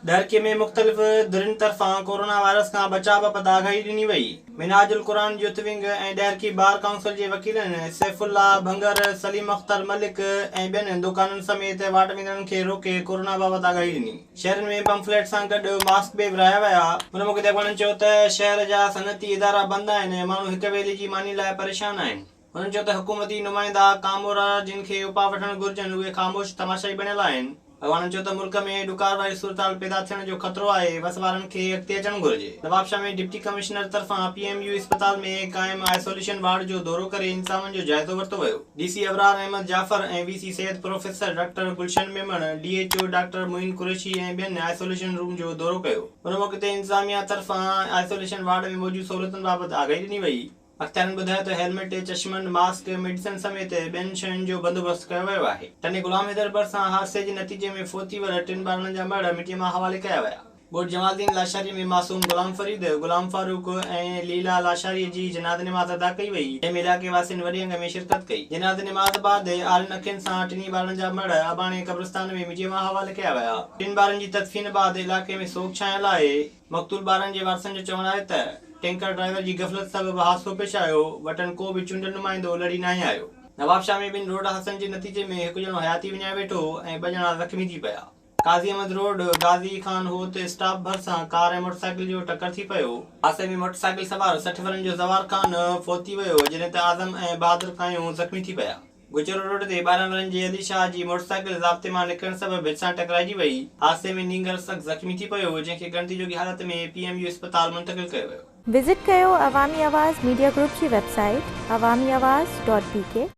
दरके में मुख्तलिफ धुरियुनि तरफ़ां कोरोना वायरस खां बचाव बाबति आगाही ॾिनी वई। मिनाजुल क़ुरान यूथ विंग ऐं ॾहरकी बार काउंसिल जे वकीलनि सैफुल्ला भंगर, सलीम अख्तर मलिक ऐं ॿियनि दुकाननि समेत वाट वेंदड़नि खे रोके कोरोना बाबति आगाही ॾिनी। शहरनि में पंफलेट सां गॾु मास्क बि विराया विया। हुन मौक़े ते अॻवाननि चयो त शहर जा सनअती इदारा बंदि आहिनि, माण्हू हिक ॿिए जी मानी लाइ परेशान आहिनि। हुननि चयो त हुकूमती नुमाइंदा कामोरा जिन खे उपा वठणु घुर्जनि उहे ख़ामोश तमाशाई बणियल आहिनि। अॻवाननि चयो त मुल्क में ॾुकार वारी सूरत पैदा थियण जो ख़तरो आहे, बस वारनि खे अॻिते अचणु घुर्जे। नवाबशाह में डिप्टी कमिश्नर तरफ़ां PMU अस्पताल में क़ाइम आइसोलेशन वार्ड जो दौरो करे इंतज़ामनि जो जाइज़ो वरितो वियो। DC अबरार अहमद जाफ़र ऐं VC सिहत प्रोफेसर डॉक्टर गुलशन मेमण, DHO डॉक्टर मुइन कुरैशी ऐं ॿियनि आइसोलेशन रूम जो दौरो कयो। हुन मौक़े ते इंतज़ामिया तरफ़ां आइसोलेशन वार्ड में मौजूदु सहूलियतुनि बाबति आगाही ॾिनी वई। अख़्तियारनि ॿुधायो त हेलमेट, चश्मनि, मास्क, मेडिसिन समेत ॿियनि शयुनि जो बंदोबस्तु कयो वियो आहे। टने गुलाम हैदर भरिसां हादसे जे नतीजे में फोती वियल 3 ॿारनि जा मड़ मिटीअ मां हवाले कया विया। ॻोठ जमालदीन लाशारी में मासूम गुलाम फरीद, गुलाम फारूक ऐं लीला लाशारीअ जी जनाज़ निमाज़ अदा कई वई, जंहिंमें इलाइक़े वासियुनि वॾी अंग में शिरकत कई। जनाज़ निमाज़ बैदि आलिन अखियुनि सां 3 ॿारनि जा मड़ अबाणे क़ब्रिस्तान में मिटीअ मां हवाले कया विया। 3 ॿारनि जी तदफ़ीन बैदि इलाइक़े में सोग छायल आहे। मक़तूल ॿारनि जे वारसनि जो चवणु आहे त टैंकर ड्राइवर जी गफ़लत सबबि हादसो पेश आयो, वटनि को बि चूंडियल नुमाइंदो लड़ी नाहे आयो। नवाबशाह में 2 रोड हादसनि जे नतीजे में हिकु ॼणो हयाती विञाए वेठो ऐं 2 ॼणा ज़ख़्मी थी पिया। काज़ी अहमद रोड गाज़ी खान होत स्टॉप भरिसां कार ऐं मोटरसाइकिल जो टकर थी पियो। हादसे में मोटरसाइकिल सवार 60 वरनि जो ज़वार ख़ान फोती वियो, जॾहिं त आज़म ऐं बहादुर कायूं ज़ख़्मी थी पिया। गुजर रोड ते 12 वरनि जे अली शाह जी मोटरसाइकिल ज़ाब्ते मां निकिरण सबबि भित सां टकराइजी वई। हादसे में नींगर सख़्त ज़ख़्मी थी पियो, जंहिंखे गणती जोगी हालत में PMU अस्पताल मुंतक़िल कयो वियो। विज़िट कयो अवामी आवाज़ मीडिया ग्रुप जी वेबसाइट awamiawaz.pk